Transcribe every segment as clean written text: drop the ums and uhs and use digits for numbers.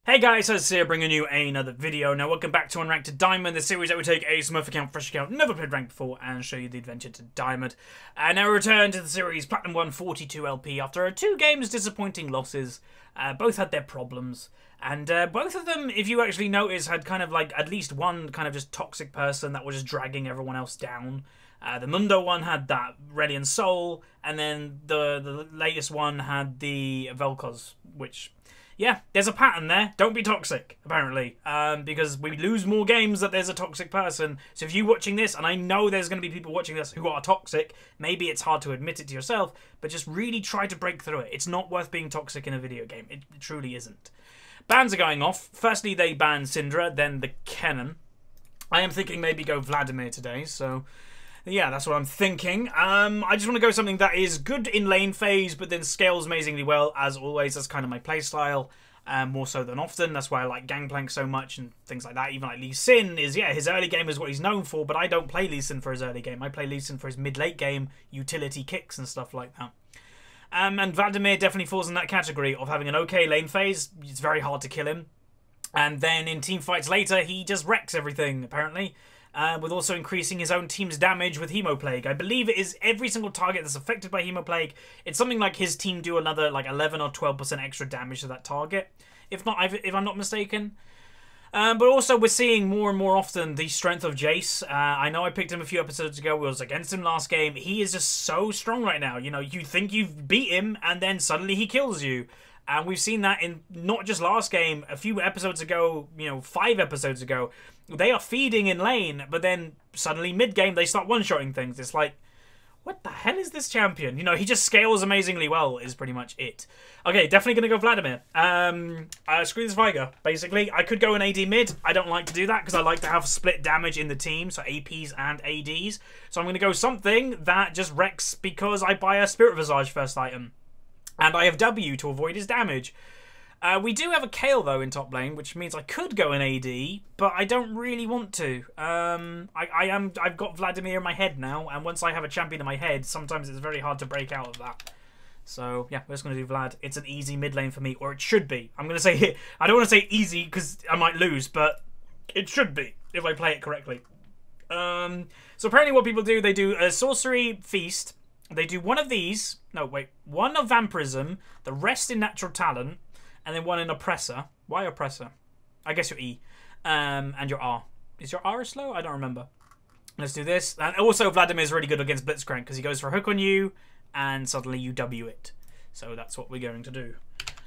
Hey guys, it's here bringing you another video. Now welcome back to Unranked to Diamond, the series that we take a Smurf account, fresh account, never played ranked before, and show you the adventure to Diamond. And now we return to the series Platinum 1 42 LP after 2 games disappointing losses. Both had their problems, and both of them, if you actually notice, had kind of like at least one kind of just toxic person that was just dragging everyone else down. The Mundo one had that Relian Soul, and then the latest one had the Vel'Koz, which... yeah, there's a pattern there. Don't be toxic, apparently, because we lose more games that there's a toxic person. So if you're watching this, and I know there's going to be people watching this who are toxic, maybe it's hard to admit it to yourself, but just really try to break through it. It's not worth being toxic in a video game. It truly isn't. Bans are going off. Firstly, they ban Syndra, then the Kennen. I am thinking maybe go Vladimir today, so... yeah, that's what I'm thinking. I just want to go something that is good in lane phase, but then scales amazingly well. As always, that's kind of my playstyle, more so than often. That's why I like Gangplank so much and things like that. Even like Lee Sin is, yeah, his early game is what he's known for, but I don't play Lee Sin for his early game. I play Lee Sin for his mid-late game, utility kicks and stuff like that. And Vladimir definitely falls in that category of having an okay lane phase. It's very hard to kill him. And then in team fights later, he just wrecks everything, apparently. With also increasing his own team's damage with Hemoplague. I believe it is every single target that's affected by Hemoplague. It's something like his team do another like 11 or 12% extra damage to that target, if I'm not mistaken. But also we're seeing more and more often the strength of Jace. I know I picked him a few episodes ago. We was against him last game. He is just so strong right now. You know, you think you've beat him and then suddenly he kills you. And we've seen that in not just last game, a few episodes ago, you know, 5 episodes ago. They are feeding in lane, but then suddenly mid-game they start one-shotting things. It's like, what the hell is this champion? You know, he just scales amazingly well is pretty much it. Okay, definitely going to go Vladimir. Screw this Veigar, basically. I could go an AD mid. I don't like to do that because I like to have split damage in the team, so APs and ADs. So I'm going to go something that just wrecks because I buy a Spirit Visage first item. And I have W to avoid his damage. We do have a Kayle, though, in top lane, which means I could go an AD, but I don't really want to. I've got Vladimir in my head now, and once I have a champion in my head, sometimes it's very hard to break out of that. So, yeah, we're just going to do Vlad. It's an easy mid lane for me, or it should be. I'm going to say, I don't want to say easy, because I might lose, but it should be, if I play it correctly. So apparently what people do, they do a Sorcery Feast. They do one of these. No, wait. One of Vampirism, the rest in Natural Talent, and then one in Oppressor. Why Oppressor? I guess your E. And your R. Is your R slow? I don't remember. Let's do this. And also, Vladimir is really good against Blitzcrank because he goes for a hook on you, and suddenly you W it. So that's what we're going to do.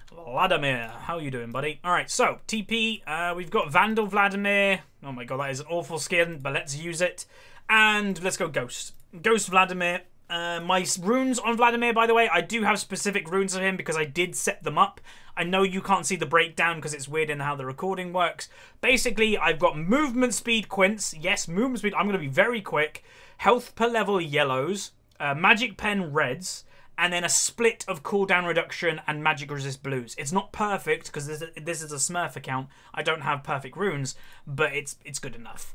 Vladimir, how are you doing, buddy? Alright, so, TP. We've got Vandal Vladimir. Oh my god, that is an awful skin, but let's use it. And let's go Ghost. Ghost Vladimir. My runes on Vladimir, by the way, I do have specific runes of him because I did set them up. I know you can't see the breakdown because it's weird in how the recording works. Basically, I've got movement speed Quince. Yes, movement speed. I'm going to be very quick. Health per level yellows. Magic pen reds. And then a split of cooldown reduction and magic resist blues. It's not perfect because this is a Smurf account. I don't have perfect runes, but it's good enough.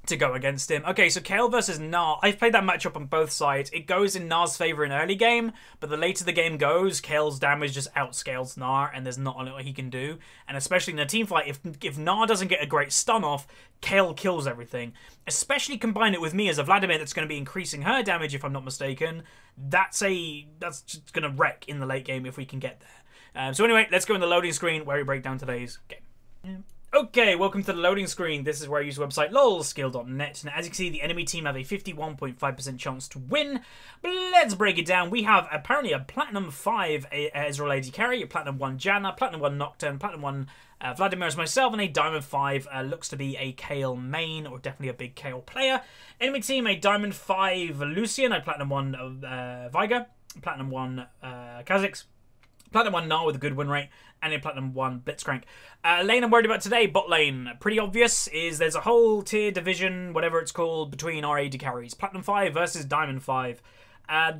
To go against him. Okay, so Kayle versus Gnar. I've played that matchup on both sides. It goes in Gnar's favor in early game, but the later the game goes, Kayle's damage just outscales Gnar, and there's not a lot he can do. And especially in a team fight, if Gnar doesn't get a great stun off, Kayle kills everything. Especially combine it with me as a Vladimir that's going to be increasing her damage, if I'm not mistaken. That's just going to wreck in the late game if we can get there. So anyway, let's go in the loading screen where we break down today's game. Okay, welcome to the loading screen. This is where I use the website lolskill.net. And as you can see, the enemy team have a 51.5% chance to win. But let's break it down. We have apparently a Platinum 5 Ezreal AD carry, a Platinum 1 Janna, Platinum 1 Nocturne, Platinum 1 Vladimir as myself, and a Diamond 5 looks to be a Kayle main, or definitely a big Kayle player. Enemy team, a Diamond 5 Lucian, a Platinum 1 Veigar, Platinum 1 Kha'Zix, Platinum 1 Gnar with a good win rate, and a Platinum 1 Blitzcrank. Lane I'm worried about today, bot lane. Pretty obvious is there's a whole tier division, whatever it's called, between our AD carries. Platinum 5 versus Diamond 5.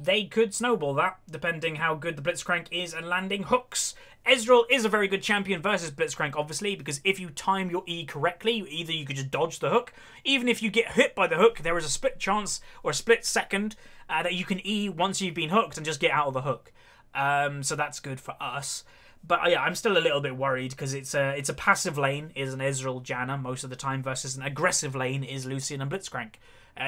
They could snowball that, depending how good the Blitzcrank is and landing hooks. Ezreal is a very good champion versus Blitzcrank, obviously, because if you time your E correctly, either you could just dodge the hook. Even if you get hit by the hook, there is a split chance, or a split second, that you can E once you've been hooked and just get out of the hook. So that's good for us. But yeah, I'm still a little bit worried because it's a passive lane is an Ezreal Janna most of the time versus an aggressive lane is Lucian and Blitzcrank.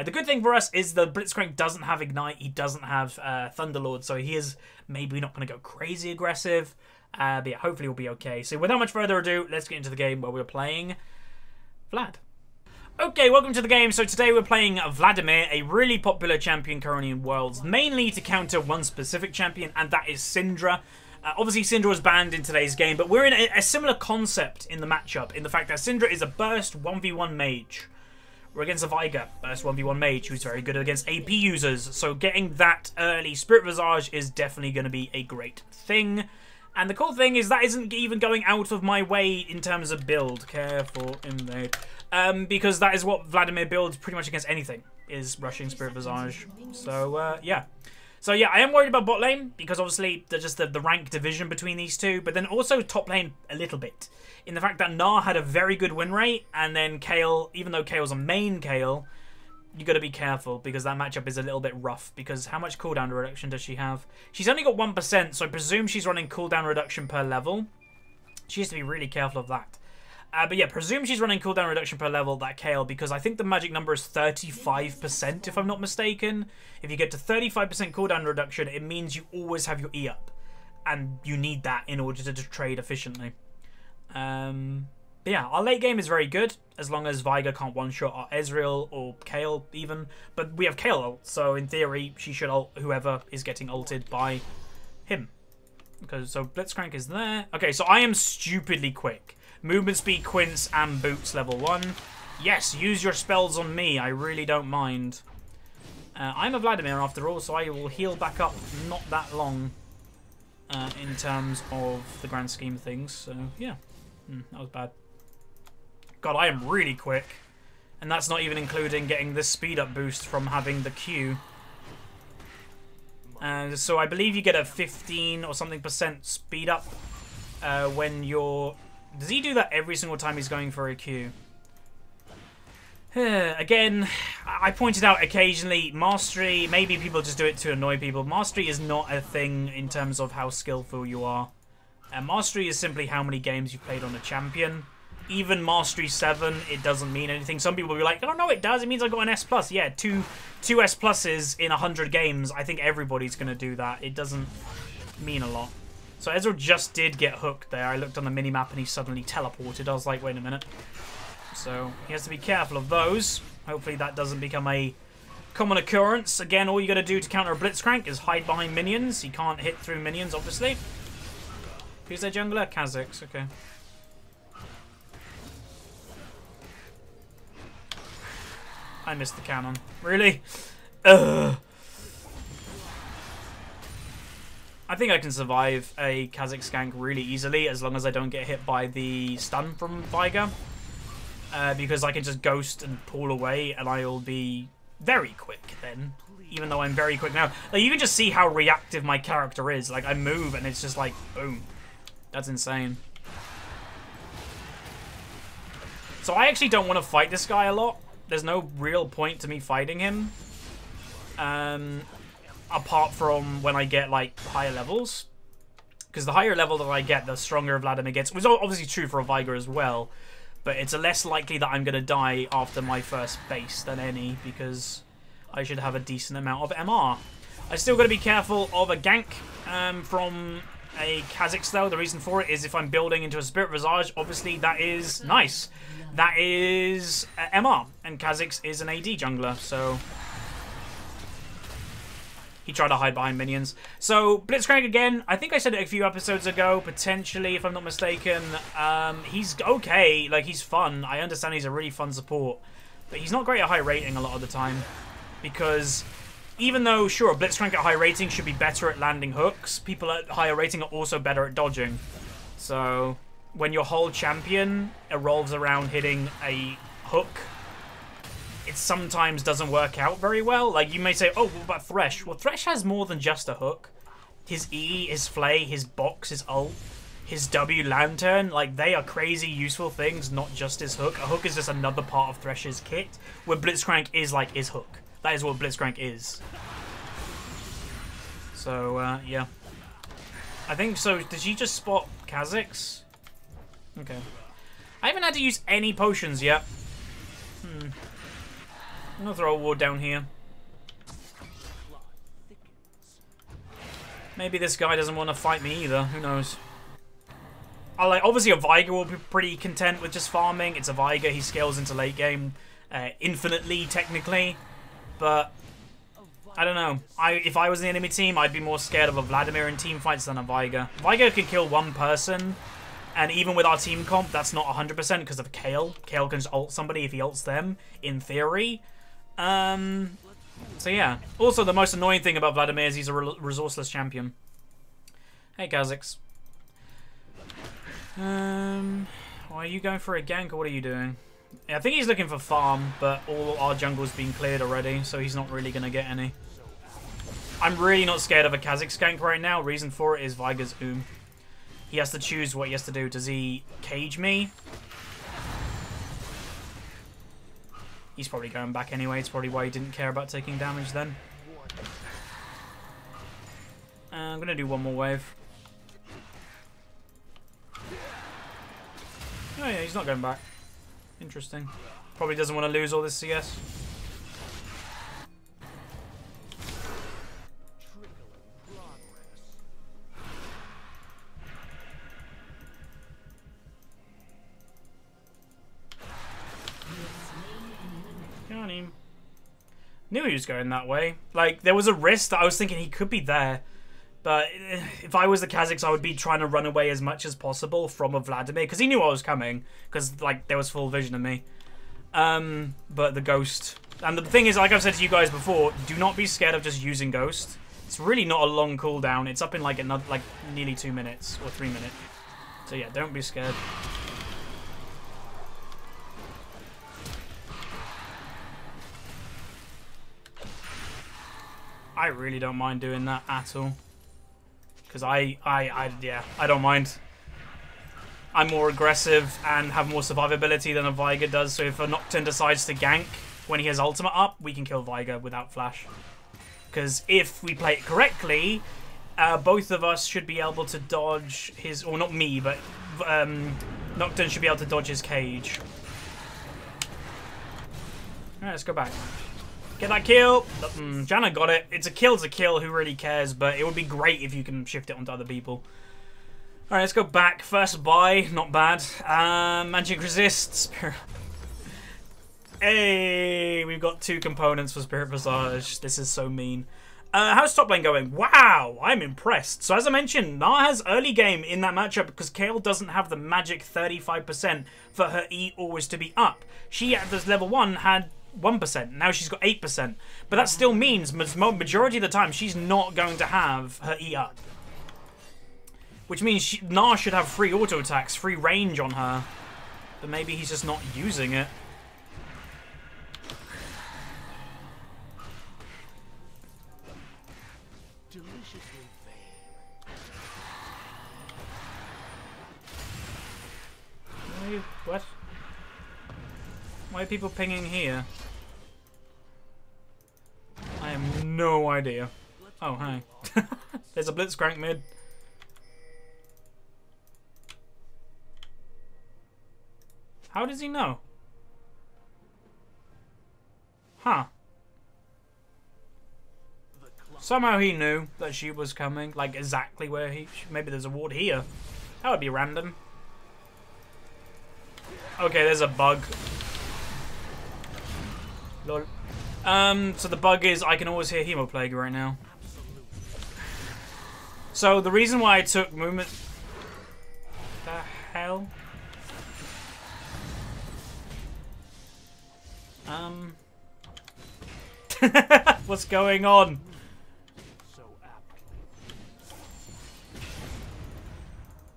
The good thing for us is the Blitzcrank doesn't have Ignite, he doesn't have Thunderlord, so he is maybe not going to go crazy aggressive. But yeah, hopefully we'll be okay. So without much further ado, let's get into the game where we're playing Vlad. Okay, welcome to the game. So today we're playing Vladimir, a really popular champion currently in Worlds, mainly to counter one specific champion, and that is Syndra. Obviously, Syndra was banned in today's game, but we're in a similar concept in the matchup, in the fact that Syndra is a burst 1v1 mage. We're against a Veigar, burst 1v1 mage, who's very good against AP users, so getting that early Spirit Visage is definitely going to be a great thing. And the cool thing is that isn't even going out of my way in terms of build. Careful, invade. Because that is what Vladimir builds pretty much against anything, is rushing Spirit Visage. So, yeah. So yeah, I am worried about bot lane, because obviously there's just the rank division between these two, but then also top lane a little bit. In the fact that Gnar had a very good win rate, and then Kayle, even though Kayle's a main Kayle, you got to be careful, because that matchup is a little bit rough, because how much cooldown reduction does she have? She's only got 1%, so I presume she's running cooldown reduction per level. She has to be really careful of that. But yeah, presume she's running cooldown reduction per level, that Kayle, because I think the magic number is 35%, if I'm not mistaken. If you get to 35% cooldown reduction, it means you always have your E up. And you need that in order to trade efficiently. But yeah, our late game is very good, as long as Veigar can't one-shot our Ezreal or Kayle even. But we have Kayle ult, so in theory, she should ult whoever is getting ulted by him. Okay, so Blitzcrank is there. Okay, so I am stupidly quick. Movement speed, Quince, and boots level 1. Yes, use your spells on me. I really don't mind. I'm a Vladimir after all, so I will heal back up not that long in terms of the grand scheme of things. So, yeah. That was bad. God, I am really quick. And that's not even including getting this speed up boost from having the Q. So I believe you get a 15 or something % speed up when you're... Does he do that every single time he's going for a Q? Again, I pointed out occasionally, Mastery, maybe people just do it to annoy people. Mastery is not a thing in terms of how skillful you are. Mastery is simply how many games you've played on a champion. Even Mastery 7, it doesn't mean anything. Some people will be like, oh no, it does. It means I got an S+. Yeah, two S pluses in 100 games. I think everybody's going to do that. It doesn't mean a lot. So Ezreal just did get hooked there. I looked on the minimap and he suddenly teleported. I was like, wait a minute. So he has to be careful of those. Hopefully that doesn't become a common occurrence. Again, all you got to do to counter a Blitzcrank is hide behind minions. He can't hit through minions, obviously. Who's their jungler? Kha'Zix, okay. I missed the cannon. Really? Ugh. I think I can survive a Kha'Zix gank really easily as long as I don't get hit by the stun from Veigar. Because I can just ghost and pull away and I'll be very quick then. Even though I'm very quick now. Like, you can just see how reactive my character is. Like, I move and it's just like, boom. That's insane. So I actually don't want to fight this guy a lot. There's no real point to me fighting him. Apart from when I get, like, higher levels. Because the higher level that I get, the stronger Vladimir gets. Which is obviously true for a Veigar as well. But it's less likely that I'm going to die after my first base than any. Because I should have a decent amount of MR. I still got to be careful of a gank from a Kha'Zix, though. The reason for it is if I'm building into a Spirit Visage, obviously that is nice. That is MR. And Kha'Zix is an AD jungler, so... He tried to hide behind minions. So, Blitzcrank again, I think I said it a few episodes ago, potentially, if I'm not mistaken. He's okay, like, he's fun. I understand he's a really fun support. But he's not great at high rating a lot of the time. Because, even though, sure, Blitzcrank at high rating should be better at landing hooks, people at higher rating are also better at dodging. So, when your whole champion revolves around hitting a hook, it sometimes doesn't work out very well. Like, you may say, oh, what about Thresh? Well, Thresh has more than just a hook. His E, his Flay, his box, his ult, his W Lantern, like, they are crazy useful things, not just his hook. A hook is just another part of Thresh's kit, where Blitzcrank is, like, his hook. That is what Blitzcrank is. So, yeah. I think so. Did she just spot Kha'Zix? Okay. I haven't had to use any potions yet. I'm gonna throw a ward down here. Maybe this guy doesn't want to fight me either. Who knows? Obviously, a Veigar will be pretty content with just farming. It's a Veigar. He scales into late game infinitely, technically. But I don't know. If I was the enemy team, I'd be more scared of a Vladimir in team fights than a Veigar. Veigar can kill one person. And even with our team comp, that's not 100% because of Kayle. Kayle can just ult somebody if he ults them, in theory. So yeah. Also, the most annoying thing about Vladimir is he's a resourceless champion. Hey, Kha'Zix. Are you going for a gank or what are you doing? Yeah, I think he's looking for farm, but all our jungle's been cleared already, so he's not really going to get any. I'm really not scared of a Kha'Zix gank right now. Reason for it is Veigar's He has to choose what he has to do. Does he cage me? He's probably going back anyway. It's probably why he didn't care about taking damage then. I'm going to do one more wave. Oh yeah, he's not going back. Interesting. Probably doesn't want to lose all this CS. Got him. Knew he was going that way. Like, there was a risk that I was thinking he could be there. But if I was the Kha'Zix, I would be trying to run away as much as possible from a Vladimir. Because he knew I was coming. Because, like, there was full vision of me. But the Ghost... And the thing is, like I've said to you guys before, do not be scared of just using Ghost. It's really not a long cooldown. It's up in, like, another, like nearly 2 minutes. Or 3 minutes. So, yeah, don't be scared. I really don't mind doing that at all. Because yeah, I don't mind. I'm more aggressive and have more survivability than a Veigar does, so if a Nocturne decides to gank when he has ultimate up, we can kill Veigar without flash. Because if we play it correctly, both of us should be able to dodge his... Or not me, but Nocturne should be able to dodge his cage. Alright, let's go back. Get that kill! Janna got it. It's a kill, who really cares? But it would be great if you can shift it onto other people. Alright, let's go back. First buy, not bad. Magic Resist, Spirit... Hey, we've got 2 components for Spirit Visage. This is so mean. How's top lane going? Wow, I'm impressed. So as I mentioned, Gnar has early game in that matchup because Kayle doesn't have the magic 35% for her E always to be up. She, at this level 1, had 1%. Now she's got 8%. But that still means majority of the time she's not going to have her E up. Which means Gnar should have free auto attacks, free range on her. But maybe he's just not using it. What? Why are people pinging here? I have no idea. Oh, hi. There's a Blitzcrank mid. How does he know? Huh. Somehow he knew that she was coming. Like, exactly where he... Maybe there's a ward here. That would be random. Okay, there's a bug. Lol. So the bug is I can always hear Hemoplague right now. So the reason why I took movement... The hell? What's going on?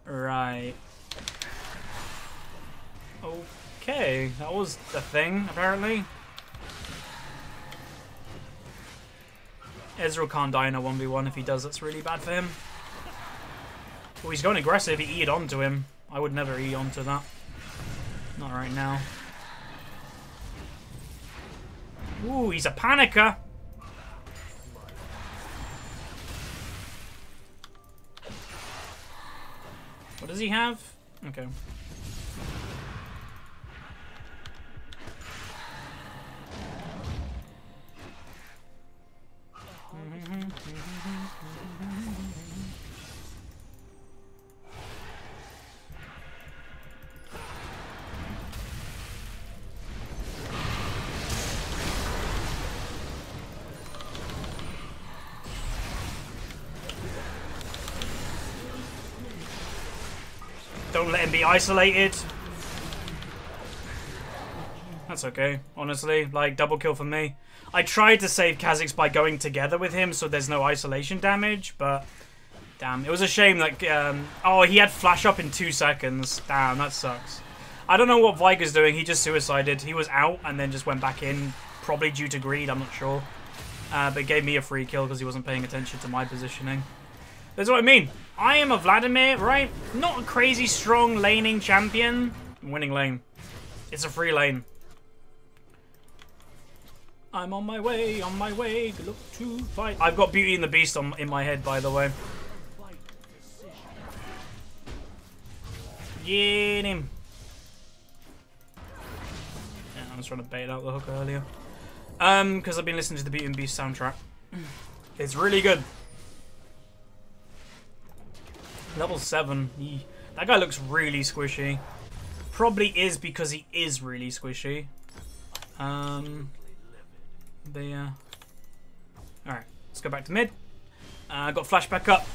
Right. Okay, that was the thing, apparently. Ezreal can't die in a 1v1 if he does, that's really bad for him. Oh, he's going aggressive, he E'd onto him. I would never E onto that. Not right now. Ooh, he's a panicker! What does he have? Okay. Don't let him be isolated. That's okay, honestly. Like, double kill for me. I tried to save Kha'Zix by going together with him so there's no isolation damage, but... Damn, it was a shame that... oh, he had flash up in 2 seconds. Damn, that sucks. I don't know what Viger's doing. He just suicided. He was out and then just went back in. Probably due to greed, I'm not sure. But gave me a free kill because he wasn't paying attention to my positioning. That's what I mean. I am a Vladimir, right? Not a crazy strong laning champion. I'm winning lane. It's a free lane. I'm on my way, look to fight. I've got Beauty and the Beast in my head, by the way. Get him. Yeah, I was trying to bait out the hook earlier. Because I've been listening to the Beauty and the Beast soundtrack. It's really good. Level 7. That guy looks really squishy. Probably is because he is really squishy. Alright, let's go back to mid. Got flashback up.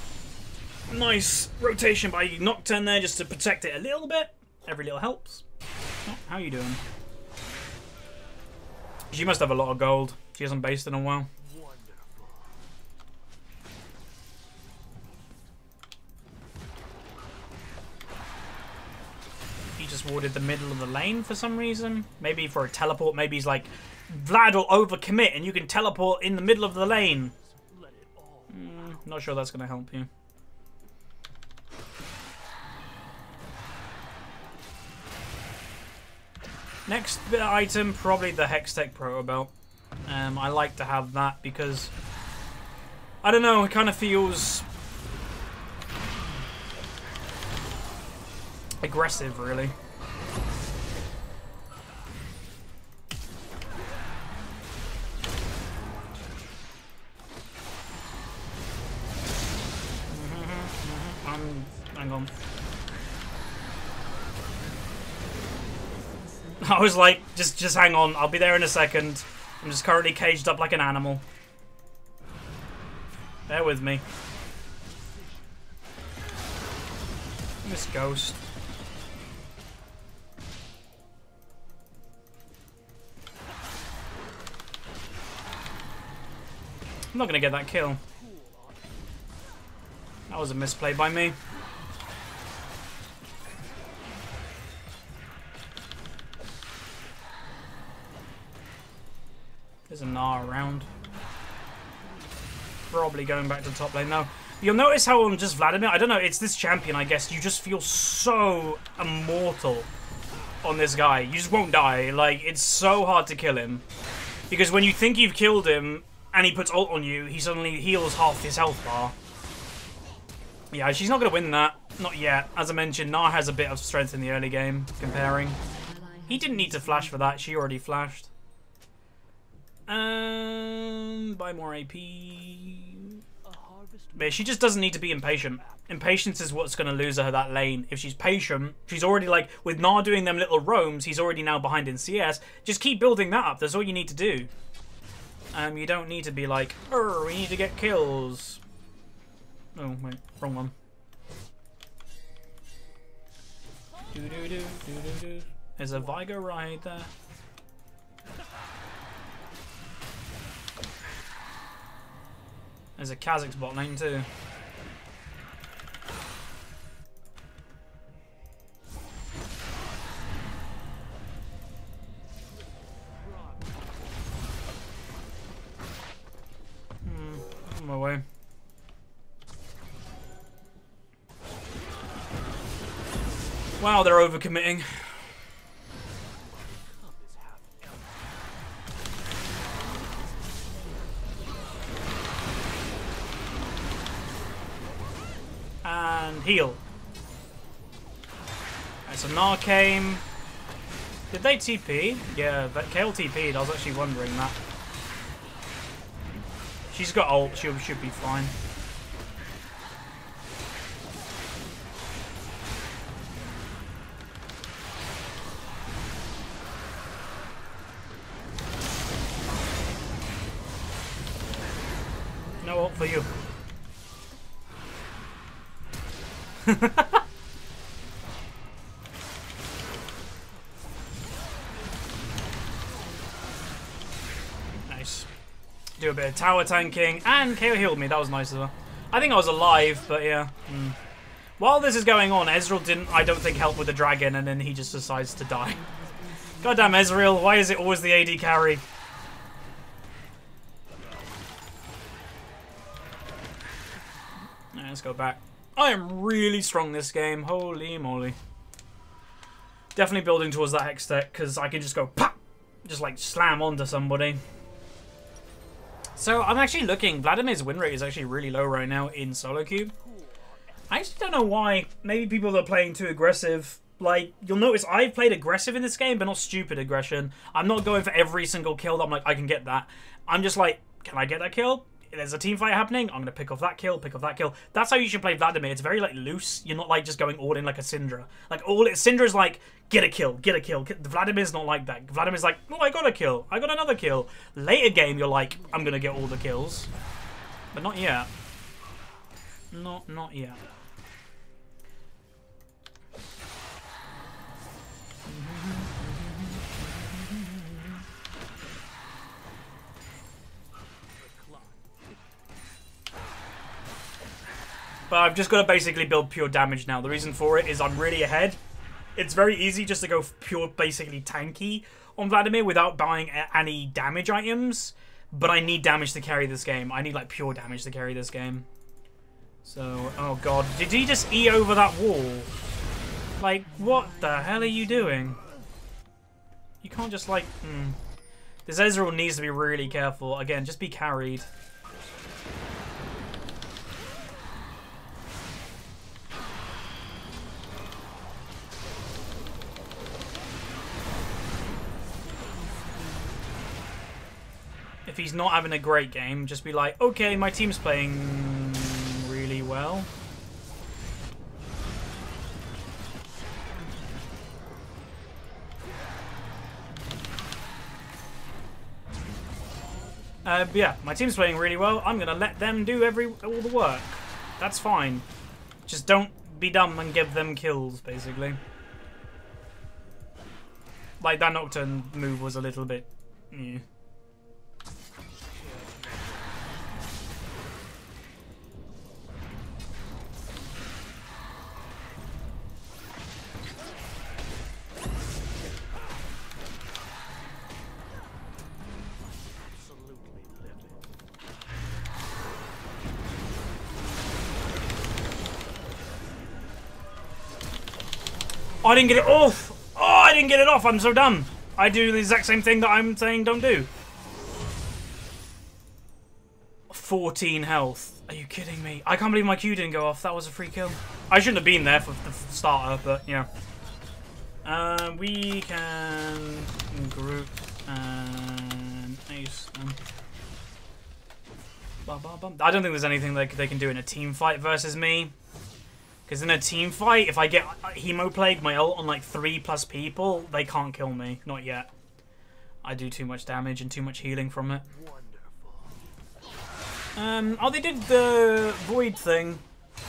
Nice rotation by Nocturne there just to protect it a little bit. Every little helps. Oh, how are you doing? She must have a lot of gold. She hasn't based in a while. He just warded the middle of the lane for some reason. Maybe for a teleport. Maybe he's like, Vlad will overcommit and you can teleport in the middle of the lane. Not sure that's going to help you. Next bit of item, probably the Hextech Proto Belt. I like to have that because, I don't know, it kind of feels aggressive, really. Hang on. I was like, just hang on. I'll be there in a second. I'm just currently caged up like an animal. Bear with me. This ghost. I'm not gonna get that kill. That was a misplay by me. There's a Gnar around. Probably going back to the top lane now. You'll notice how on just Vladimir, I don't know, it's this champion, I guess, you just feel so immortal on this guy. You just won't die. Like, it's so hard to kill him. Because when you think you've killed him and he puts ult on you, he suddenly heals half his health bar. Yeah, she's not going to win that. Not yet. As I mentioned, Gnar has a bit of strength in the early game, comparing. He didn't need to flash for that. She already flashed. Buy more AP. But she just doesn't need to be impatient. Impatience is what's going to lose her that lane. If she's patient, she's already like, with Gnar doing them little roams, he's already now behind in CS. Just keep building that up. That's all you need to do. You don't need to be like, we need to get kills. Oh, wait, wrong one. There's a Viger right there. There's a Kha'Zix bot lane too. On my way. Wow, they're overcommitting. And heal. Alright, so Narcame. Did they TP? Yeah, that Kayle TP'd. I was actually wondering that. She's got ult. She should be fine. No ult for you. Nice. Do a bit of tower tanking, and Kayle healed me. That was nice of her. I think I was alive, but yeah. While this is going on, Ezreal didn't, I don't think, help with the dragon, and then he just decides to die. Goddamn Ezreal, why is it always the AD carry? Let's go back. I am really strong this game. Holy moly. Definitely building towards that Hex deck, because I can just go pop! Just like slam onto somebody. So I'm actually looking. Vladimir's win rate is actually really low right now in solo queue. I actually don't know why. Maybe people are playing too aggressive. Like, you'll notice I've played aggressive in this game, but not stupid aggression. I'm not going for every single kill that I'm like, I can get that. I'm just like, can I get that kill? There's a team fight happening. I'm going to pick off that kill, pick off that kill. That's how you should play Vladimir. It's very, like, loose. You're not, like, just going all in like a Syndra. Like, Syndra's like, get a kill, get a kill. Vladimir's not like that. Vladimir's like, oh, I got a kill. I got another kill. Later game, you're like, I'm going to get all the kills. But not yet. Not yet. But I've just got to basically build pure damage now. The reason for it is I'm really ahead. It's very easy just to go pure, basically tanky on Vladimir without buying any damage items. But I need damage to carry this game. I need, like, pure damage to carry this game. So, oh god. Did he just E over that wall? Like, what the hell are you doing? You can't just, like... This Ezreal needs to be really careful. Again, just be carried. If he's not having a great game, just be like, okay, my team's playing really well. Yeah, my team's playing really well. I'm gonna let them do all the work. That's fine. Just don't be dumb and give them kills, basically. Like, that Nocturne move was a little bit... Yeah. Oh, I didn't get it off! Oh, I didn't get it off! I'm so dumb! I do the exact same thing that I'm saying don't do. 14 health. Are you kidding me? I can't believe my Q didn't go off. That was a free kill. I shouldn't have been there for the starter, but yeah. We can group and ace them. I don't think there's anything they can do in a team fight versus me. Because in a team fight, if I get Hemoplague, my ult on like 3+ people, they can't kill me. Not yet. I do too much damage and too much healing from it. Oh, they did the Void thing.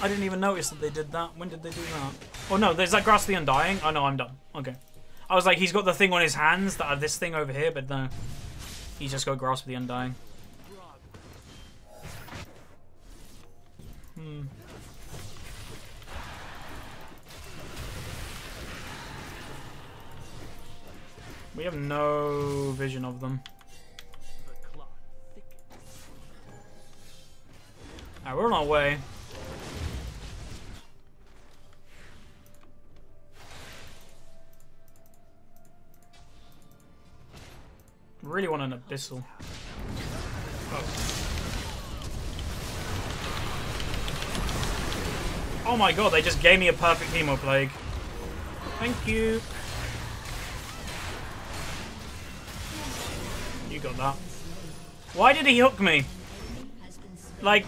I didn't even notice that they did that. When did they do that? Oh no, there's that Grasp the Undying. Oh no, I'm done. Okay. I was like, he's got the thing on his hands that are this thing over here, but no. He's just got Grasp the Undying. We have no vision of them. Alright, we're on our way. Really want an Abyssal. Oh my god, they just gave me a perfect Hemoplague. Thank you. You got that. Why did he hook me? Like,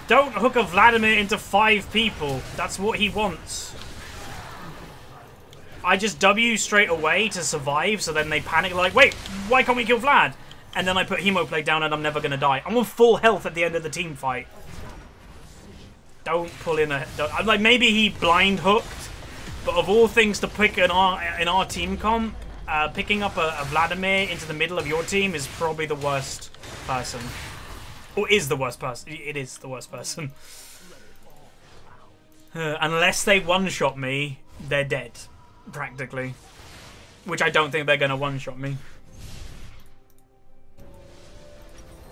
don't hook a Vladimir into 5 people. That's what he wants. I just W straight away to survive, so then they panic like, wait, why can't we kill Vlad? And then I put Hemoplague down and I'm never going to die. I'm on full health at the end of the team fight. Don't pull in a... I'm like, maybe he blind hooked, but of all things to pick in our team comp, picking up a Vladimir into the middle of your team is probably the worst person. Or is the worst person. It is the worst person. Unless they one-shot me, they're dead. Practically. Which I don't think they're going to one-shot me.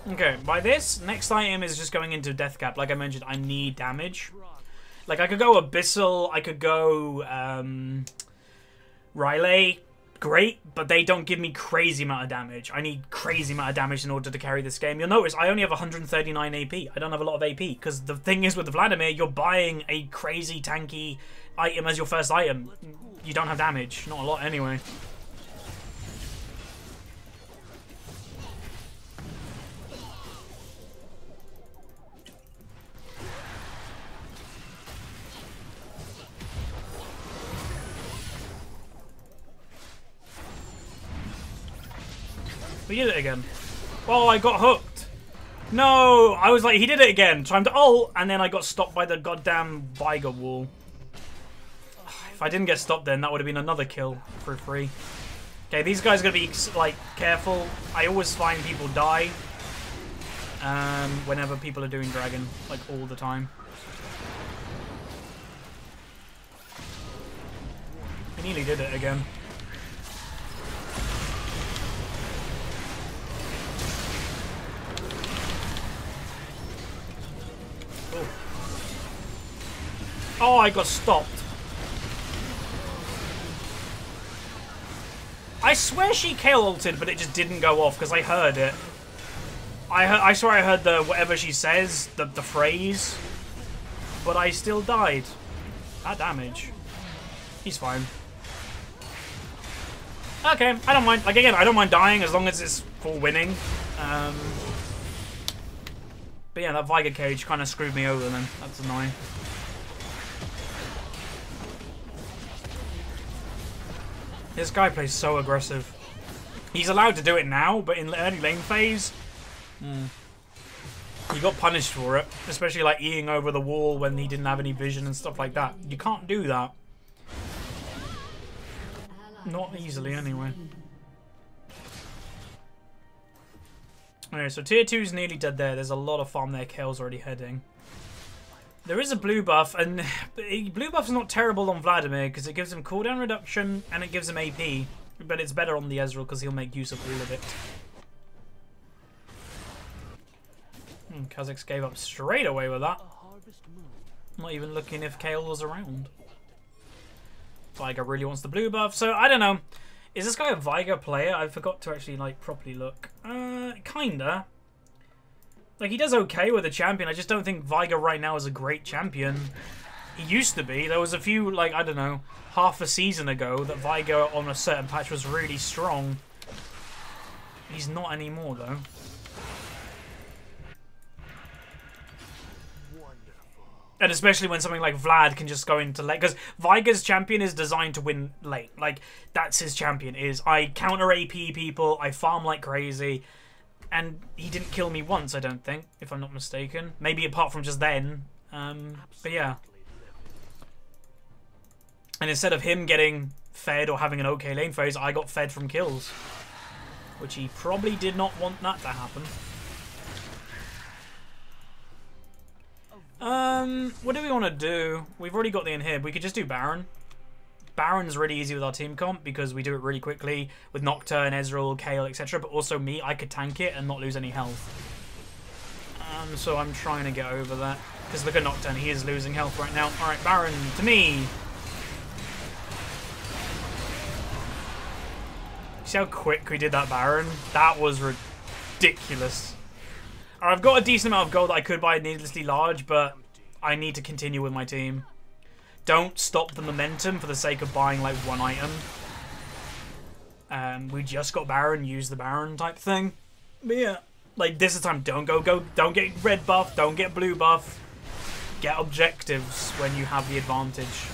Okay, by this, next item is just going into death cap. Like I mentioned, I need damage. Like, I could go Abyssal, I could go Riley. Great, but they don't give me crazy amount of damage. I need crazy amount of damage in order to carry this game. You'll notice I only have 139 AP. I don't have a lot of AP, because the thing is with the Vladimir, you're buying a crazy tanky item as your first item. You don't have damage. Not a lot anyway. We did it again. Oh, I got hooked. No, I was like, he did it again. Trying to ult, and then I got stopped by the goddamn Veigar wall. If I didn't get stopped then, that would have been another kill for free. Okay, these guys are going to be, like, careful. I always find people die whenever people are doing Dragon, like, all the time. I nearly did it again. Oh, I got stopped. I swear she Kayle ulted, but it just didn't go off because I heard it. I swear I heard the whatever she says, the phrase, but I still died. That damage. He's fine. Okay, I don't mind. Like again, I don't mind dying as long as it's for winning. But yeah, that Veigar cage kind of screwed me over then. That's annoying. This guy plays so aggressive. He's allowed to do it now, but in the early lane phase, he got punished for it. Especially like eating over the wall when he didn't have any vision and stuff like that. You can't do that. Not easily, anyway. Alright, so tier 2 is nearly dead there. There's a lot of farm there. Kayle's already heading. There is a blue buff, and blue buff is not terrible on Vladimir because it gives him cooldown reduction and it gives him AP, but it's better on the Ezreal because he'll make use of all of it. Kha'Zix gave up straight away with that. Not even looking if Kayle was around. Veigar really wants the blue buff, so I don't know. Is this guy a Veigar player? I forgot to actually like properly look. Kinda. Like, he does okay with a champion. I just don't think Veigar right now is a great champion. He used to be. There was a few, like, I don't know, half a season ago that Veigar on a certain patch was really strong. He's not anymore, though. And especially when something like Vlad can just go into late. Because Veigar's champion is designed to win late. Like, that's his champion is. I counter AP people. I farm like crazy. And he didn't kill me once, I don't think, if I'm not mistaken. Maybe apart from just then. But yeah. And instead of him getting fed or having an okay lane phase, I got fed from kills. Which he probably did not want that to happen. What do we want to do? We've already got the inhib. We could just do Baron. Baron's really easy with our team comp because we do it really quickly with Nocturne, Ezreal, Kayle, etc. But also me, I could tank it and not lose any health. So I'm trying to get over that. Because look at Nocturne, he is losing health right now. Alright, Baron, to me. See how quick we did that Baron? That was ridiculous. Alright, I've got a decent amount of gold that I could buy needlessly large, but I need to continue with my team. Don't stop the momentum for the sake of buying like one item. We just got Baron, use the Baron type thing. But yeah, like this is time. Don't get red buff. Don't get blue buff. Get objectives when you have the advantage.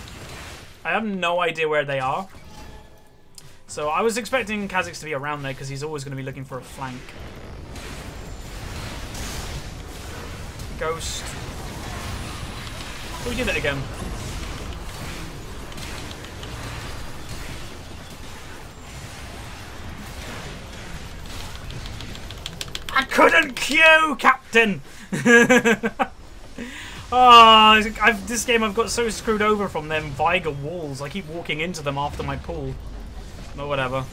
I have no idea where they are. So I was expecting Kha'Zix to be around there because he's always going to be looking for a flank. Ghost. Oh, we did it again. I couldn't queue, Captain! Oh, this game I've got so screwed over from them Veigar walls. I keep walking into them after my pull. But whatever.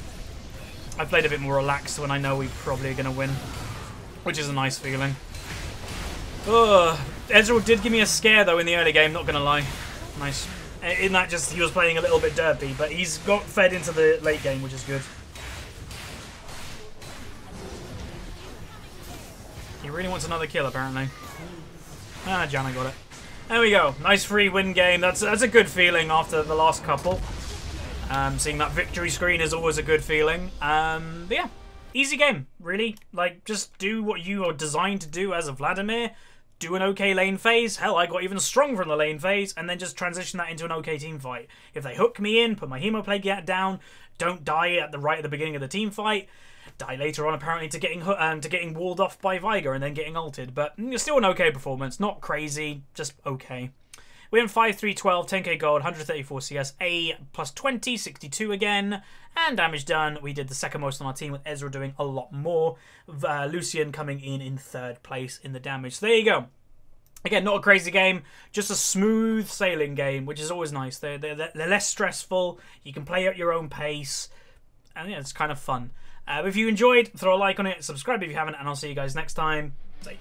I played a bit more relaxed when I know we're probably going to win. Which is a nice feeling. Ugh. Ezreal did give me a scare though in the early game, not going to lie. Nice. In that just, he was playing a little bit derpy, but he's got fed into the late game, which is good. He really wants another kill, apparently. Ah, Janna got it. There we go. Nice free win game. That's a good feeling after the last couple. Seeing that victory screen is always a good feeling. But yeah, easy game, really. Like, just do what you are designed to do as a Vladimir. Do an okay lane phase. Hell, I got even stronger in the lane phase, and then just transition that into an okay team fight. If they hook me in, put my Hemoplague down, don't die at the beginning of the team fight. Die later on, apparently, to getting walled off by Veigar and then getting ulted. But still an okay performance. Not crazy, just okay. We went 5-3-12, 10k gold, 134 CS, A plus 20, 62 again. And damage done. We did the second most on our team with Ezreal doing a lot more. Lucian coming in third place in the damage. So there you go. Again, not a crazy game, just a smooth sailing game, which is always nice. They're less stressful. You can play at your own pace. And yeah, it's kind of fun. If you enjoyed, throw a like on it, subscribe if you haven't, and I'll see you guys next time. See ya.